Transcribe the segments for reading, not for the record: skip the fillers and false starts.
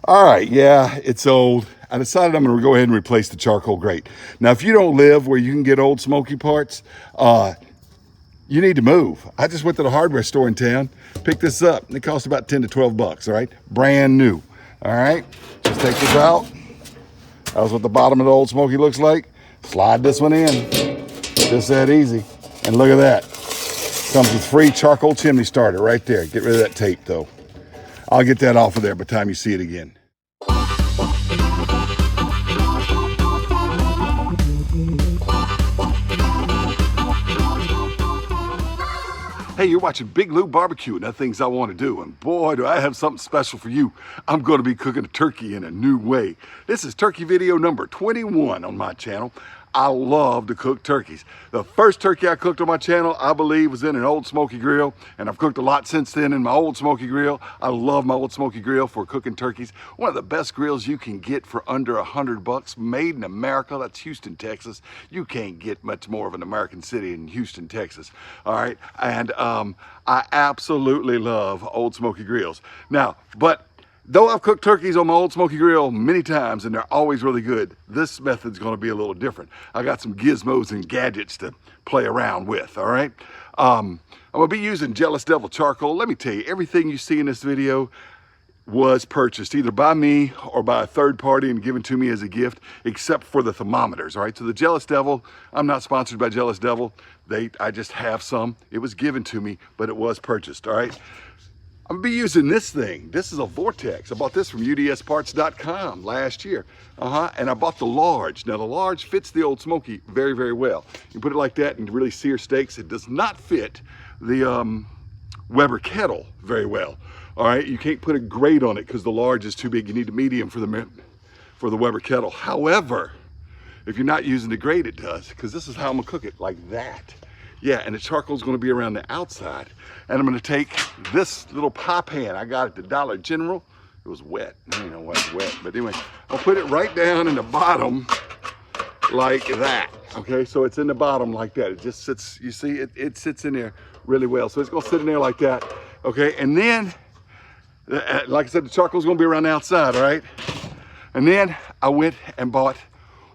All right, yeah, it's old. I decided I'm going to go ahead and replace the charcoal grate. Now, if you don't live where you can get old smoky parts, you need to move. I just went to the hardware store in town, picked this up, and it cost about 10 to 12 bucks, all right? Brand new, all right? Just take this out. That was what the bottom of the old smoky looks like. Slide this one in, just that easy. And look at that. Comes with free charcoal chimney starter right there. Get rid of that tape though. I'll get that off of there by the time you see it again. Hey, you're watching Big Lou Barbecue and other things I want to do. And boy, do I have something special for you. I'm going to be cooking a turkey in a new way. This is turkey video number 21 on my channel. I love to cook turkeys. The first turkey I cooked on my channel, I believe, was in an old Smokey grill, and I've cooked a lot since then in my old Smokey grill. I love my old Smokey grill for cooking turkeys. One of the best grills you can get for under $100, made in America. That's Houston, Texas. You can't get much more of an American city in Houston, Texas. All right, and I absolutely love old Smokey grills. Now, but though I've cooked turkeys on my old Smokey grill many times and they're always really good, this method's gonna be a little different. I got some gizmos and gadgets to play around with, all right? I'm gonna be using Jealous Devil charcoal. Let me tell you, everything you see in this video was purchased either by me or by a third party and given to me as a gift, except for the thermometers, all right? So the Jealous Devil, I'm not sponsored by Jealous Devil. I just have some. It was given to me, but it was purchased, all right? I'm gonna be using this thing. This is a Vortex. I bought this from udsparts.com last year. And I bought the large. Now the large fits the old Smokey very, very well. You put it like that and really sear steaks. It does not fit the Weber kettle very well. All right, you can't put a grate on it because the large is too big. You need a medium for the Weber kettle. However, if you're not using the grate, it does, because this is how I'm gonna cook it, like that. Yeah, and the charcoal's gonna be around the outside. And I'm gonna take this little pie pan I got at the Dollar General. It was wet, I don't know why it's wet, but anyway, I'll put it right down in the bottom like that. Okay, so it's in the bottom like that. It just sits, you see, it sits in there really well. So it's gonna sit in there like that, okay? And then, like I said, the charcoal's gonna be around the outside, all right? And then I went and bought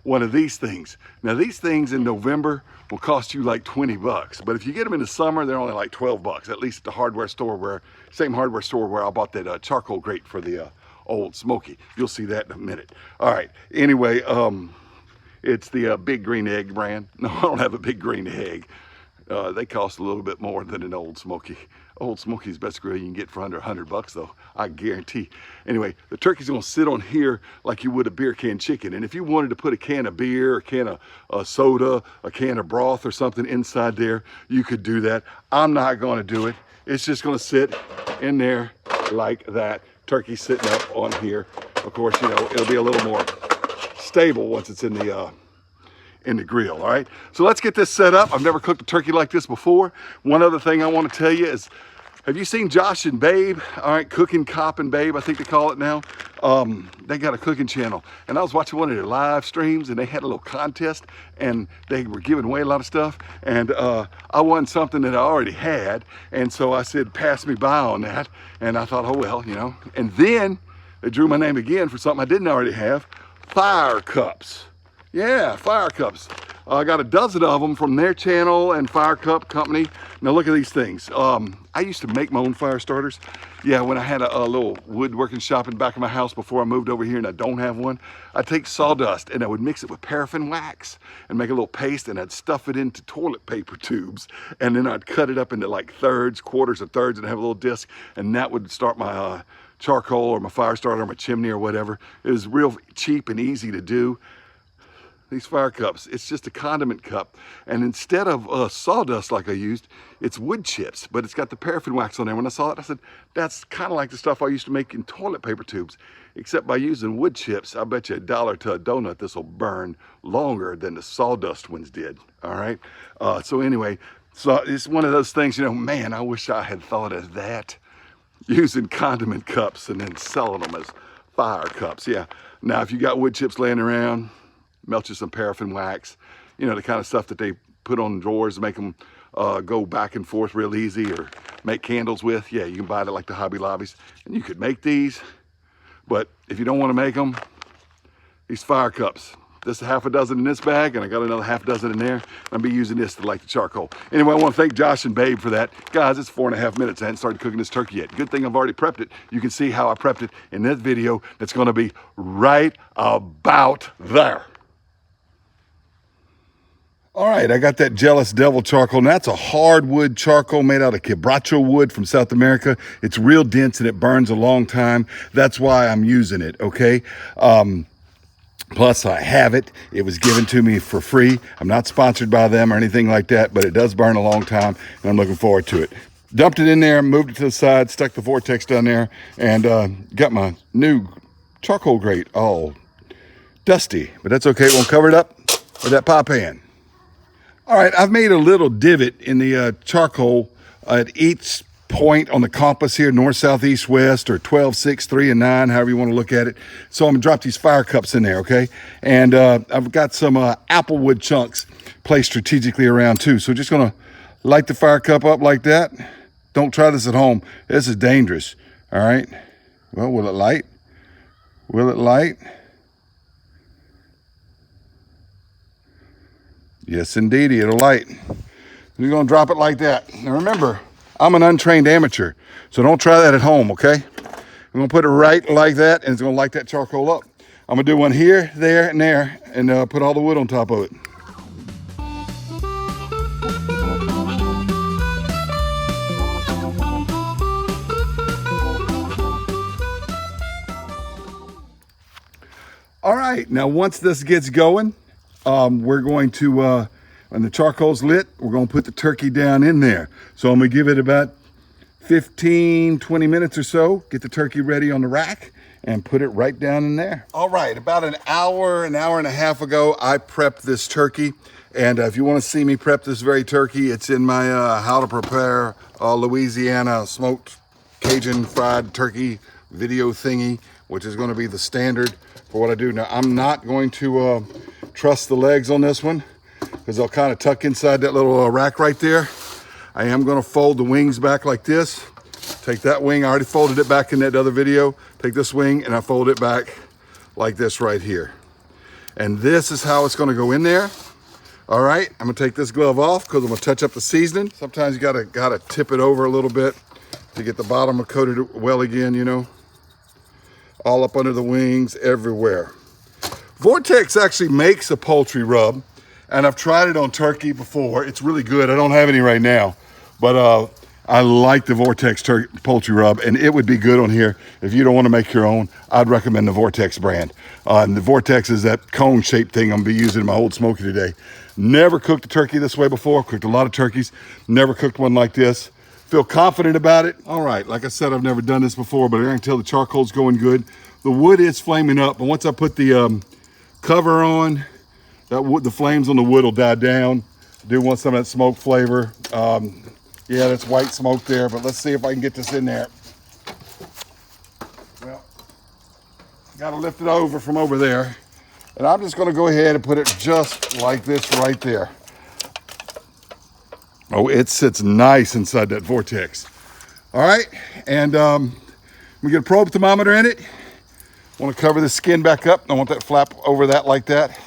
one of these things. Now these things in November will cost you like 20 bucks, but if you get them in the summer, they're only like 12 bucks, at least at the hardware store same hardware store where I bought that charcoal grate for the old Smokey. You'll see that in a minute. All right, anyway, it's the Big Green Egg brand. No, I don't have a Big Green Egg. They cost a little bit more than an old Smokey. Old Smokey's best grill you can get for under 100 bucks though, I guarantee. Anyway, the turkey's gonna sit on here like you would a beer can chicken. And if you wanted to put a can of beer, a can of soda, a can of broth or something inside there, you could do that. I'm not gonna do it. It's just gonna sit in there like that. Turkey sitting up on here. Of course, you know, it'll be a little more stable once it's in the grill, all right? So let's get this set up. I've never cooked a turkey like this before. One other thing I want to tell you is, have you seen Josh and Babe? All right, Cooking Cop and Babe, I think they call it now. They got a cooking channel. And I was watching one of their live streams and they had a little contest and they were giving away a lot of stuff. And I won something that I already had. And so I said, pass me by on that. And I thought, oh well, you know. And then they drew my name again for something I didn't already have, fire cups. Yeah, fire cups. I got a dozen of them from their channel and Fire Cup Company. Now look at these things. I used to make my own fire starters. Yeah, when I had a little woodworking shop in the back of my house before I moved over here and I don't have one, I'd take sawdust and I would mix it with paraffin wax and make a little paste and I'd stuff it into toilet paper tubes. And then I'd cut it up into like thirds, quarters of thirds and have a little disc, and that would start my charcoal or my fire starter or my chimney or whatever. It was real cheap and easy to do. These fire cups, it's just a condiment cup, and instead of sawdust like I used, it's wood chips, but it's got the paraffin wax on there. When I saw it, I said, that's kind of like the stuff I used to make in toilet paper tubes, except by using wood chips. I bet you $1 to a donut this will burn longer than the sawdust ones did. All right, so anyway, so it's one of those things, you know, man, I wish I had thought of that, using condiment cups and then selling them as fire cups. Yeah, now if you got wood chips laying around, melt you some paraffin wax, you know, the kind of stuff that they put on drawers to make them go back and forth real easy, or make candles with. Yeah, you can buy it at like the Hobby Lobbies, and you could make these But if you don't want to make them, these fire cups. This is half a dozen in this bag, and I got another half a dozen in there. I'll be using this to light the charcoal. Anyway, I want to thank Josh and Babe for that. Guys, it's 4.5 minutes. I hadn't started cooking this turkey yet. Good thing I've already prepped it. You can see how I prepped it in this video that's going to be right about there. All right, I got that Jealous Devil charcoal. Now, that's a hardwood charcoal made out of quebracho wood from South America. It's real dense and it burns a long time. That's why I'm using it, okay? Plus, I have it. It was given to me for free. I'm not sponsored by them or anything like that, but it does burn a long time, and I'm looking forward to it. Dumped it in there, moved it to the side, stuck the Vortex down there, and got my new charcoal grate all dusty. But that's okay. It won't cover it up with that pie pan. All right, I've made a little divot in the charcoal at each point on the compass here, north, south, east, west, or 12, 6, 3, and 9, however you want to look at it. So I'm gonna drop these fire cups in there, okay? And I've got some applewood chunks placed strategically around too. So just gonna light the fire cup up like that. Don't try this at home. This is dangerous, all right? Well, will it light? Will it light? Yes, indeedy, it'll light. You're gonna drop it like that. Now remember, I'm an untrained amateur, so don't try that at home, okay? I'm gonna put it right like that, and it's gonna light that charcoal up. I'm gonna do one here, there, and put all the wood on top of it. All right, now once this gets going, we're going to, when the charcoal's lit, we're gonna put the turkey down in there. So I'm gonna give it about 15, 20 minutes or so, get the turkey ready on the rack and put it right down in there. All right, about an hour and a half ago, I prepped this turkey. And if you wanna see me prep this very turkey, it's in my how to prepare Louisiana smoked Cajun fried turkey video thingy, which is gonna be the standard for what I do. Now, I'm not going to truss the legs on this one because they'll kind of tuck inside that little rack right there. I am gonna fold the wings back like this. Take that wing, I already folded it back in that other video. Take this wing and I fold it back like this right here. And this is how it's gonna go in there. All right, I'm gonna take this glove off because I'm gonna touch up the seasoning. Sometimes you gotta tip it over a little bit to get the bottom coated well again, you know. All up under the wings, everywhere. Vortex actually makes a poultry rub, and I've tried it on turkey before. It's really good. I don't have any right now, but I like the Vortex poultry rub, and it would be good on here. If you don't want to make your own, I'd recommend the Vortex brand. And the Vortex is that cone-shaped thing I'm gonna be using in my old Smokey today. Never cooked a turkey this way before. Cooked a lot of turkeys. Never cooked one like this. Feel confident about it. All right, like I said, I've never done this before, but I can tell the charcoal's going good. The wood is flaming up, but once I put the cover on, that wood, the flames on the wood will die down. I do want some of that smoke flavor. Yeah, that's white smoke there, but let's see if I can get this in there. Well, gotta lift it over from over there. And I'm just gonna go ahead and put it just like this right there. Oh, it sits nice inside that Vortex. All right, and we get a probe thermometer in it. Want to cover the skin back up. I want that flap over that like that.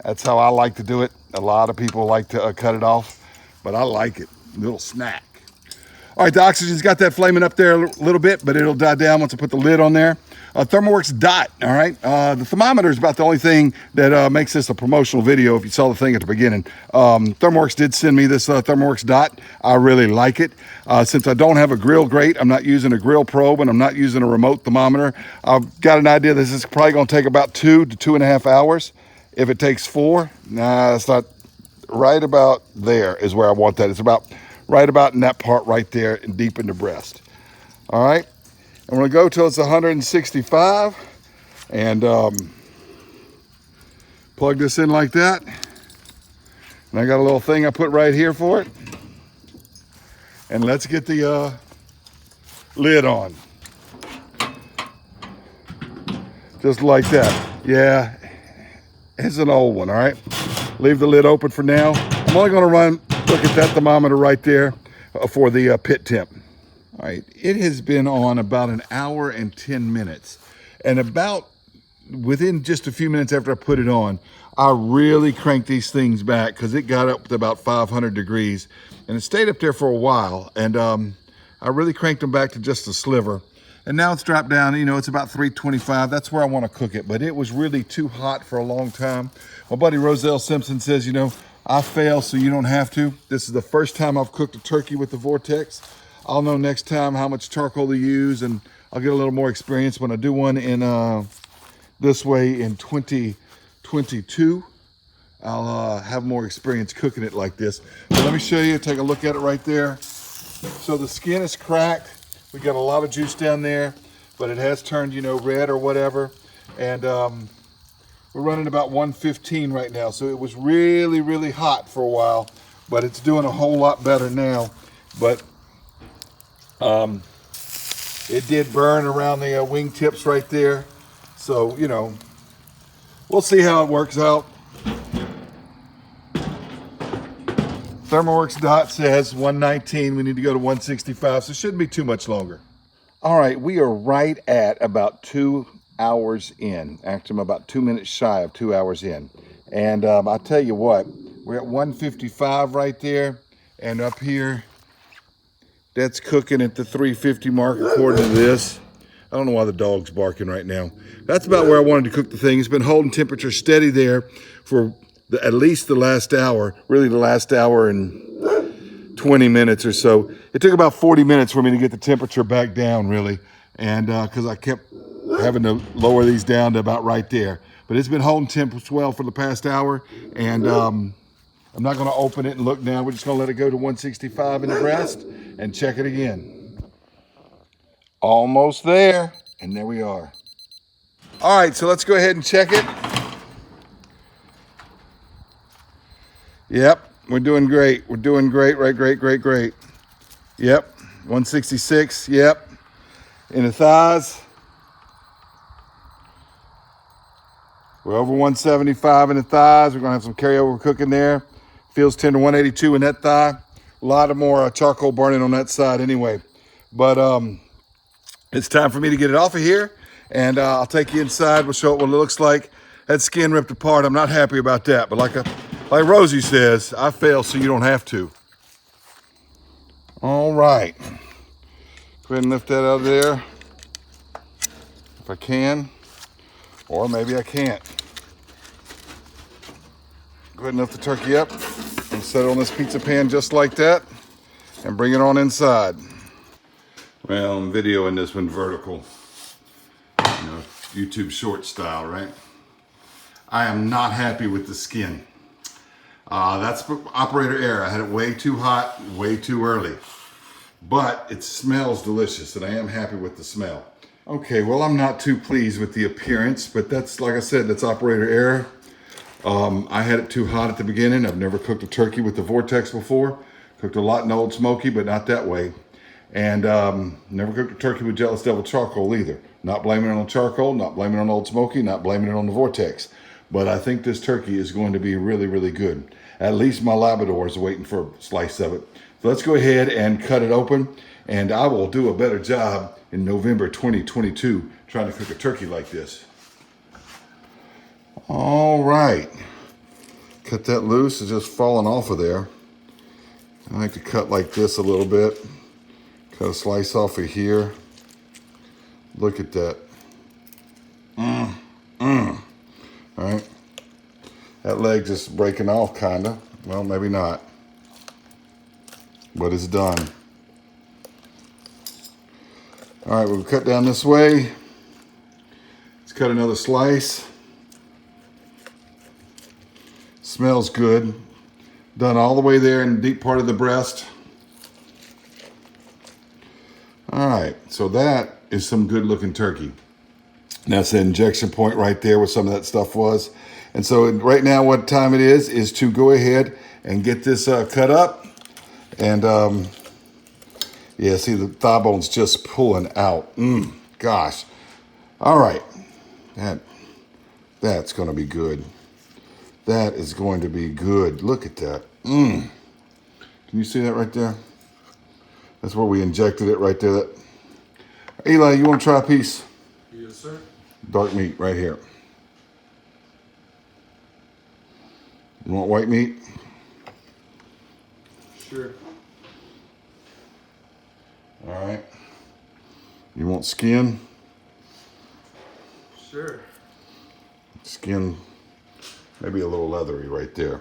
That's how I like to do it. A lot of people like to cut it off, but I like it. A little snack. All right, the oxygen's got that flaming up there a little bit, but it'll die down once I put the lid on there. ThermoWorks Dot, all right? The thermometer is about the only thing that makes this a promotional video if you saw the thing at the beginning. ThermoWorks did send me this ThermoWorks Dot. I really like it. Since I don't have a grill grate, I'm not using a grill probe, and I'm not using a remote thermometer. I've got an idea this is probably gonna take about 2 to 2.5 hours. If it takes 4, nah, it's not. Right about there is where I want that. It's about right about in that part right there and deep in the breast. All right, I'm gonna go till it's 165 and plug this in like that. And I got a little thing I put right here for it. And let's get the lid on. Just like that. Yeah, it's an old one, all right? Leave the lid open for now. I'm only gonna look at that thermometer right there for the pit temp. All right, it has been on about 1 hour and 10 minutes. And about within just a few minutes after I put it on, I really cranked these things back because it got up to about 500 degrees and it stayed up there for a while. And I really cranked them back to just a sliver. And now it's dropped down, you know, it's about 325. That's where I want to cook it, but it was really too hot for a long time. My buddy Roselle Simpson says, you know, I fail so you don't have to. This is the first time I've cooked a turkey with the Vortex. I'll know next time how much charcoal to use, and I'll get a little more experience when I do one in this way in 2022. I'll have more experience cooking it like this. But let me show you, take a look at it right there. So the skin is cracked. We got a lot of juice down there, but it has turned, you know, red or whatever. And we're running about 115 right now. So it was really, really hot for a while, but it's doing a whole lot better now. But it did burn around the wing tips right there. So, you know, we'll see how it works out. ThermoWorks dot says 119. We need to go to 165, so it shouldn't be too much longer. All right, we are right at about 2 hours in. Actually, I'm about 2 minutes shy of 2 hours in. And I'll tell you what, we're at 155 right there. And up here, that's cooking at the 350 mark according to this. I don't know why the dog's barking right now. That's about where I wanted to cook the thing. It's been holding temperature steady there for at least the last hour, really the last hour and 20 minutes or so. It took about 40 minutes for me to get the temperature back down, really. And because I kept having to lower these down to about right there. But it's been holding temps well for the past hour. And I'm not going to open it and look now. We're just going to let it go to 165 in the breast and check it again. Almost there. And there we are. All right, so let's go ahead and check it. Yep, we're doing great. We're doing great, right? Great. Yep, 166, yep. In the thighs, we're over 175 in the thighs. We're gonna have some carryover cooking there. Feels tender, 182 in that thigh. A lot of more charcoal burning on that side anyway. But it's time for me to get it off of here, and I'll take you inside. We'll show it what it looks like. That skin ripped apart. I'm not happy about that, but like Rosie says, I fail so you don't have to. All right. Go ahead and lift that out of there. If I can, or maybe I can't. Go ahead and lift the turkey up and set it on this pizza pan just like that and bring it on inside. Well, I'm videoing this one vertical. You know, YouTube short style, right? I am not happy with the skin. That's operator error. I had it way too hot, way too early. But it smells delicious, and I am happy with the smell. Okay, well, I'm not too pleased with the appearance, but that's, like I said, that's operator error. I had it too hot at the beginning. I've never cooked a turkey with the Vortex before. Cooked a lot in Old Smokey, but not that way. And never cooked a turkey with Jealous Devil charcoal either. Not blaming it on charcoal, not blaming it on Old Smokey, not blaming it on the Vortex. But I think this turkey is going to be really, really good. At least my Labrador is waiting for a slice of it. So let's go ahead and cut it open. And I will do a better job in November 2022 trying to cook a turkey like this. All right. Cut that loose. It's just falling off of there. I like to cut like this a little bit. Cut a slice off of here. Look at that. All right. That leg just breaking off, kinda. Well, maybe not. But it's done. All right, we'll cut down this way. Let's cut another slice. Smells good. Done all the way there in the deep part of the breast. All right, so that is some good looking turkey. And that's the injection point right there where some of that stuff was. And so right now what time it is to go ahead and get this cut up. And yeah, see the thigh bone's just pulling out. Gosh. All right, that's gonna be good. That is going to be good. Look at that. Can you see that right there? That's where we injected it right there. Eli, you want to try a piece? Yes, sir. dark meat right here. You want white meat? Sure. All right. You want skin? Sure. Skin, maybe a little leathery right there.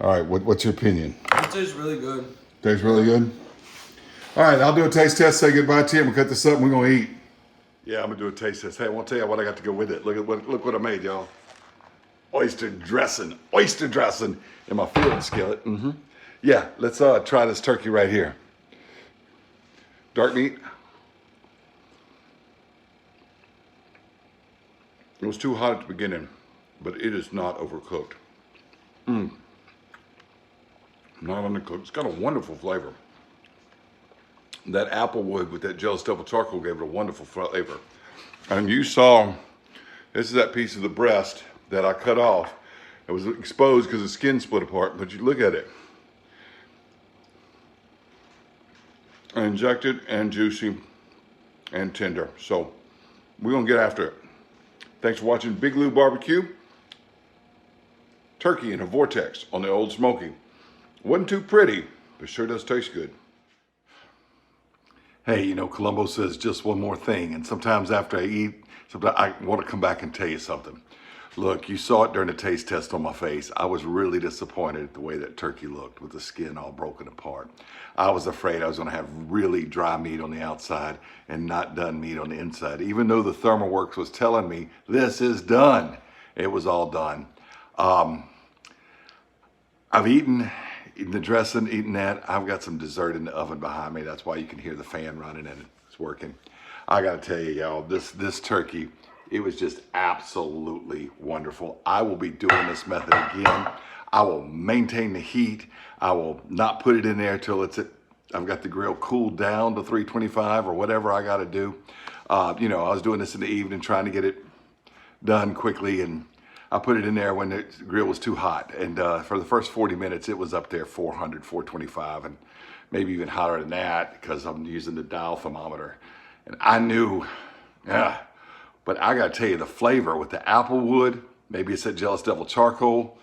All right, what's your opinion? It tastes really good. Tastes really good? All right, I'll do a taste test, say goodbye to you, and we'll cut this up and we're gonna eat. Yeah, I'm gonna do a taste test. Hey, I won't tell you what I got to go with it. Look what I made, y'all. Oyster dressing in my field skillet. Yeah, let's try this turkey right here. Dark meat. It was too hot at the beginning, but it is not overcooked. Not undercooked. It's got a wonderful flavor. That apple wood with that jealous double charcoal gave it a wonderful flavor. And you saw, this is that piece of the breast that I cut off. It was exposed because the skin split apart, but you look at it. Injected and juicy and tender. So we're gonna get after it. Thanks for watching Big Lou Barbecue. Turkey in a Vortex on the Old Smokey. Wasn't too pretty, but sure does taste good. Hey, you know, Columbo says just one more thing, and sometimes after I eat, sometimes I want to come back and tell you something. Look, you saw it during the taste test on my face. I was really disappointed at the way that turkey looked with the skin all broken apart. I was afraid I was going to have really dry meat on the outside and not done meat on the inside. Even though the ThermoWorks was telling me this is done, it was all done. I've eaten the dressing, eaten that. I've got some dessert in the oven behind me. That's why you can hear the fan running and it's working. I got to tell you, y'all, this turkey, it was just absolutely wonderful. I will be doing this method again. I will maintain the heat. I will not put it in there till I've got the grill cooled down to 325 or whatever I got to do. You know, I was doing this in the evening, trying to get it done quickly, and I put it in there when the grill was too hot. And for the first 40 minutes, it was up there 400, 425, and maybe even hotter than that because I'm using the dial thermometer. And I knew, but I gotta tell you, the flavor with the apple wood, maybe it's that jealous devil charcoal,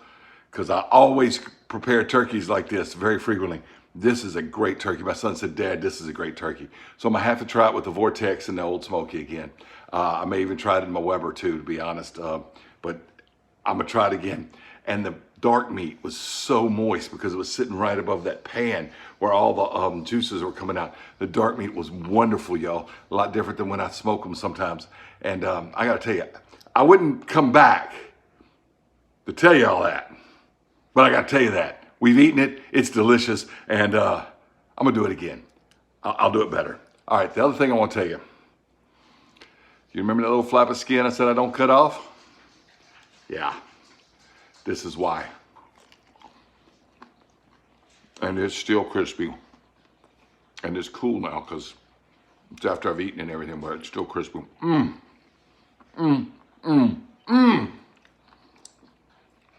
because I always prepare turkeys like this very frequently. This is a great turkey. My son said, Dad, this is a great turkey. So I'm gonna have to try it with the Vortex and the Old Smokey again. I may even try it in my Weber too, to be honest, but I'm gonna try it again. And the dark meat was so moist because it was sitting right above that pan where all the juices were coming out. The dark meat was wonderful, y'all. A lot different than when I smoke them sometimes. And I gotta tell you, I wouldn't come back to tell you all that, but I gotta tell you that. We've eaten it, it's delicious, and I'm gonna do it again. I'll do it better. All right, the other thing I wanna tell you, you remember that little flap of skin I said I don't cut off? Yeah, this is why. And it's still crispy. And it's cool now because it's after I've eaten and everything, but it's still crispy. All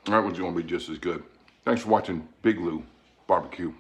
right, one's gonna be just as good. Thanks for watching Big Lou Barbecue.